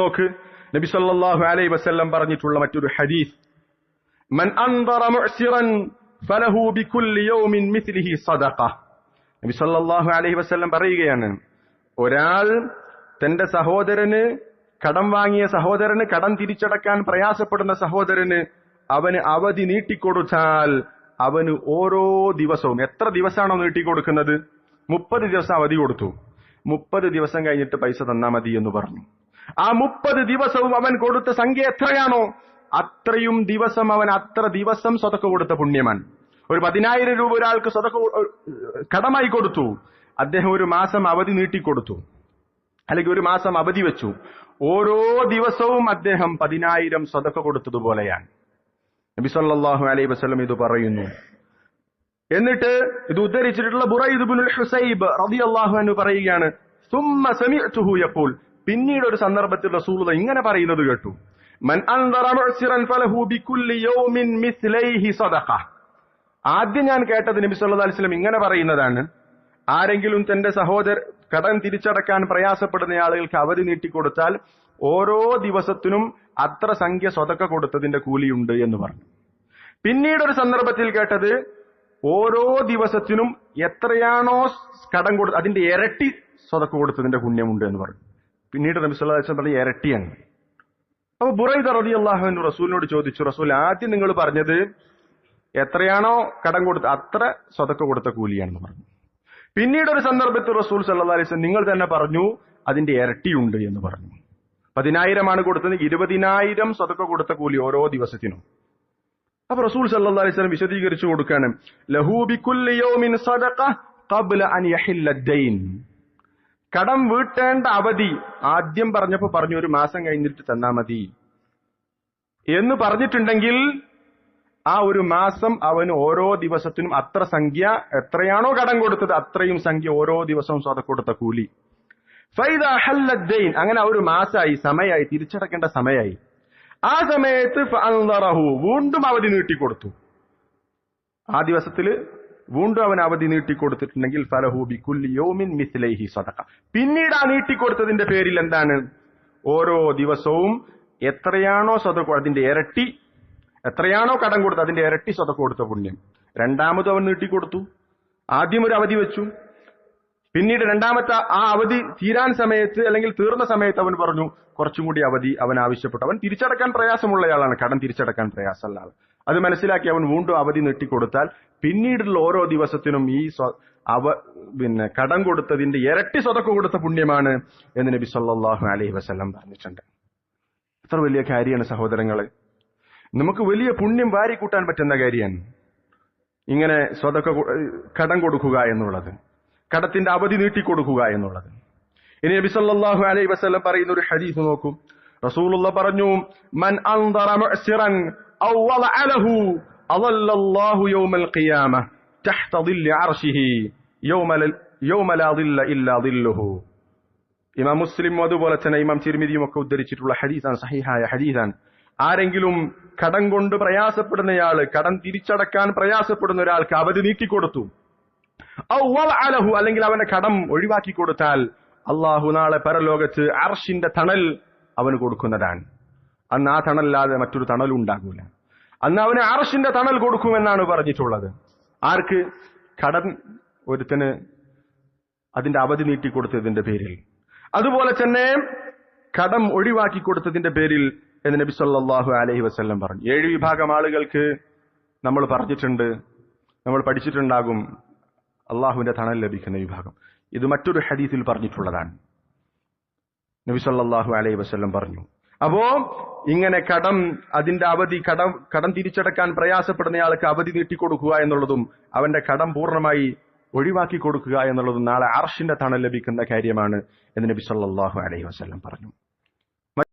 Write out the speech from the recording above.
നോക്ക്, നബി സല്ലല്ലാഹു അലൈഹി വസല്ലം പറഞ്ഞിട്ടുള്ള മറ്റൊരു ഹദീസ്, മൻ അൻദറ മുഅ്സിറൻ ഫലഹു ബികുല്ലി യൗമിൻ മിസ്ലിഹി സദഖ. നബി സല്ലല്ലാഹു അലൈഹി വസല്ലം പറയുകയാണ്, ഒരാൾ തന്റെ സഹോദരന്, കടം വാങ്ങിയ സഹോദരന്, കടം തിരിച്ചടക്കാൻ പ്രയാസപ്പെടുന്ന സഹോദരന് അവന് അവധി നീട്ടിക്കൊടുത്താൽ അവന് ഓരോ ദിവസവും, എത്ര ദിവസമാണോ നീട്ടിക്കൊടുക്കുന്നത്, 30 ദിവസം അവധി കൊടുത്തു, 30 ദിവസം കഴിഞ്ഞിട്ട് പൈസ തന്നാ മതി എന്ന് പറഞ്ഞു. ആ 30 ദിവസവും അവൻ കൊടുത്ത സംഖ്യ എത്രയാണോ അത്രയും ദിവസം അവൻ അത്ര ദിവസം സ്വതക്ക കൊടുത്ത പുണ്യമാൻ. ഒരു 10,000 രൂപ ഒരാൾക്ക് സ്വതക്ക കടമായി കൊടുത്തു, അദ്ദേഹം ഒരു മാസം അവധി നീട്ടിക്കൊടുത്തു, അല്ലെങ്കിൽ ഒരു മാസം അവധി വെച്ചു, ഓരോ ദിവസവും അദ്ദേഹം 10,000 സ്വതക്ക കൊടുത്തതുപോലെയാണ്. നബി സല്ലല്ലാഹു അലൈഹി വസല്ലം ഇത് പറയുന്നു. എന്നിട്ട് ഇത് ഉദ്ധരിച്ചിട്ടുള്ള ബുറൈദ് ഇബ്നുൽ ഹുസൈബ് റളിയല്ലാഹു അൻഹു പറയുകയാണ്, സുമ്മ സമിഅ്തുഹു യഖൂൽ, പിന്നീട് ഒരു സന്ദർഭത്തിൽ റസൂലുള്ളാഹി ഇങ്ങനെ പറയുന്നത് കേട്ടു, മൻ അൻദറ മുഅ്സിറൻ ഫലഹു ബികുല്ലി യൗമിൻ മിസ്ലൈഹി സദഖ. ആദ്യം ഞാൻ കേട്ടത് നബി സല്ലല്ലാഹു അലൈഹി വസല്ലം ഇങ്ങനെ പറയുന്നതാണ്, ആരെങ്കിലും തന്റെ കടം തിരിച്ചടക്കാൻ പ്രയാസപ്പെടുന്ന ആളുകൾക്ക് അവധി നീട്ടിക്കൊടുത്താൽ ഓരോ ദിവസത്തിനും അത്ര സംഖ്യ സ്വതക്ക കൊടുത്തതിന്റെ കൂലിയുണ്ട് എന്ന് പറഞ്ഞു. പിന്നീട് ഒരു സന്ദർഭത്തിൽ കേട്ടത്, ഓരോ ദിവസത്തിനും എത്രയാണോ കടം കൊടുത്ത് അതിന്റെ ഇരട്ടി സ്വതക്ക കൊടുത്തതിന്റെ പുണ്യമുണ്ട് എന്ന് പറഞ്ഞു. പിന്നീട് നബി സല്ലല്ലാഹു അലൈഹി വസല്ലം പറഞ്ഞ ഇരട്ടിയാണ്. അപ്പൊ ബുറൈദ റളിയല്ലാഹു അൻഹു റസൂലിനോട് ചോദിച്ചു, റസൂൽ, ആദ്യം നിങ്ങൾ പറഞ്ഞത് എത്രയാണോ കടം കൊടുത്ത് അത്ര സ്വതക്ക കൊടുത്ത കൂലിയാണെന്ന് പറഞ്ഞു. പിന്നീട് ഒരു സന്ദർഭത്തിൽ റസൂൽ സല്ലല്ലാഹു അലൈഹി വസല്ലം നിങ്ങൾ തന്നെ പറഞ്ഞു അതിന്റെ ഇരട്ടിയുണ്ട് എന്ന് പറഞ്ഞു. 10,000 ആണ് കൊടുത്തത്, 20,000 സ്വതക്ക കൊടുത്ത കൂലി ഓരോ ദിവസത്തിനും. അപ്പൊ റസൂൽ സല്ലല്ലാഹു അലൈഹി വസല്ലം വിശദീകരിച്ചു കൊടുക്കാണ്, ലഹു ബികുല്ലി യൗമിൻ സദഖ ഖബ്ല അൻ യഹില്ല അദ്ദൈൻ. കടം വീട്ടേണ്ട അവധി ആദ്യം പറഞ്ഞപ്പോ പറഞ്ഞു ഒരു മാസം കഴിഞ്ഞിട്ട് തന്നാ മതി എന്ന് പറഞ്ഞിട്ടുണ്ടെങ്കിൽ ആ ഒരു മാസം അവന് ഓരോ ദിവസത്തിനും അത്ര സംഖ്യ, എത്രയാണോ കടം കൊടുത്തത് അത്രയും സംഖ്യ ഓരോ ദിവസവും സ്വതക്ക കൊടുത്ത കൂലി. ഫൈദ ഹല്ല അദ്ദൈൻ, അങ്ങനെ ഒരു മാസമായി, സമയമായി, തിരിച്ചടക്കേണ്ട സമയമായി. ആ സമയത്ത് ഫഅൻദറഹു, വീണ്ടും അവധി നീട്ടിക്കൊടുത്തു. ആ ദിവസത്തില് വീണ്ടും അവൻ അവധി നീട്ടിക്കൊടുത്തിട്ടുണ്ടെങ്കിൽ ഫലഹു ബികുല്ലി യൗമിൻ മിസ്ലൈഹി സദഖ. പിന്നീട് ആ നീട്ടിക്കൊടുത്തതിന്റെ പേരിൽ എന്താണ്, ഓരോ ദിവസവും എത്രയാണോ സ്വതക്ക അതിന്റെ ഇരട്ടി, എത്രയാണോ കടം കൊടുത്ത് അതിന്റെ ഇരട്ടി സ്വതക്ക കൊടുത്ത പുണ്യം. രണ്ടാമത് അവൻ നീട്ടിക്കൊടുത്തു, ആദ്യം ഒരു അവധി വെച്ചു, പിന്നീട് രണ്ടാമത്തെ ആ അവധി തീരാൻ സമയത്ത് അല്ലെങ്കിൽ തീർന്ന സമയത്ത് അവൻ പറഞ്ഞു കുറച്ചും കൂടി അവധി അവൻ ആവശ്യപ്പെട്ടു. അവൻ തിരിച്ചടക്കാൻ പ്രയാസമുള്ളയാളാണ്, കടം തിരിച്ചടക്കാൻ പ്രയാസമുള്ള ആൾ. അത് മനസ്സിലാക്കി അവൻ വീണ്ടും അവധി നീട്ടിക്കൊടുത്താൽ പിന്നീടുള്ള ഓരോ ദിവസത്തിനും ഈ കടം കൊടുത്തതിന്റെ ഇരട്ടി സ്വതക്ക കൊടുത്ത പുണ്യമാണ് എന്ന് നബി സല്ലല്ലാഹു അലൈഹി വസല്ലം പറഞ്ഞിട്ടുണ്ട്. എത്ര വലിയ കാര്യമാണ് സഹോദരങ്ങളെ, നമുക്ക് വലിയ പുണ്യം വാരിക്കൂട്ടാൻ പറ്റുന്ന കാര്യമാണ് ഇങ്ങനെ കടം കൊടുക്കുക എന്നുള്ളത്, കടത്തിന്റെ അവധി നീട്ടിക്കൊടുക്കുക എന്നുള്ളത്. ഇനി നബി സല്ലല്ലാഹു അലൈഹി വസല്ലം പറയുന്ന ഒരു ഹദീസ് നോക്കൂ. റസൂലുള്ളാഹി പറഞ്ഞു, മൻ അൻദറ മുഅ്സിറൻ ഔ വളഅ ലഹു അളല്ലല്ലാഹു യൗമൽ ഖിയാമ തഹ്ത ളിൽ അർശിഹി യൗമ ലാ ളില്ല ഇല്ലാ ളില്ലുഹു. ഇമാം മുസ്ലിം അതുപോലെ തന്നെ ഇമാം തിർമിദിയും ഒക്കെ ഉദ്ധരിച്ചിട്ടുള്ള ഹദീസാണ്, സഹീഹായ ഹദീസാണ്. ആരെങ്കിലും കടം കൊണ്ട് പ്രയാസപ്പെടുന്നയാള്, കടം തിരിച്ചടക്കാൻ പ്രയാസപ്പെടുന്ന ഒരാൾക്ക് അവധി നീട്ടിക്കൊടുത്തു, അല്ലെങ്കിൽ അവന്റെ കടം ഒഴിവാക്കി കൊടുത്താൽ അള്ളാഹു നാളെ പരലോകത്ത് അർശിന്റെ തണൽ അവന് കൊടുക്കുന്നതാണ്. അന്ന് ആ തണലില്ലാതെ മറ്റൊരു തണലും ഉണ്ടാകൂല. അന്ന് അവന് അർശിന്റെ തണൽ കൊടുക്കുമെന്നാണ് പറഞ്ഞിട്ടുള്ളത്. ആർക്ക്? കടം ഒരുത്തന് അതിന്റെ അവധി നീട്ടിക്കൊടുത്തതിന്റെ പേരിൽ, അതുപോലെ തന്നെ കടം ഒഴിവാക്കി കൊടുത്തതിന്റെ പേരിൽ എന്ന് നബി സല്ലല്ലാഹു അലൈഹി വസല്ലം പറഞ്ഞു. 7 വിഭാഗം ആളുകൾക്ക് നമ്മൾ പറഞ്ഞിട്ടുണ്ട്, നമ്മൾ പഠിച്ചിട്ടുണ്ടാകും അള്ളാഹുവിന്റെ തണൽ ലഭിക്കുന്ന വിഭാഗം. ഇത് മറ്റൊരു ഹദീസിൽ പറഞ്ഞിട്ടുള്ളതാണ്. നബി സല്ലല്ലാഹു അലൈഹി വസല്ലം പറഞ്ഞു. അപ്പോ ഇങ്ങനെ അതിന്റെ അവധി കടം തിരിച്ചടക്കാൻ പ്രയാസപ്പെടുന്നയാൾക്ക് അവധി നീട്ടിക്കൊടുക്കുക എന്നുള്ളതും അവന്റെ കടം പൂർണ്ണമായി ഒഴിവാക്കി കൊടുക്കുക എന്നുള്ളതും നാളെ അർശിന്റെ തണൽ ലഭിക്കുന്ന കാര്യമാണ് എന്ന് നബി സല്ലല്ലാഹു അലൈഹി വസല്ലം പറഞ്ഞു.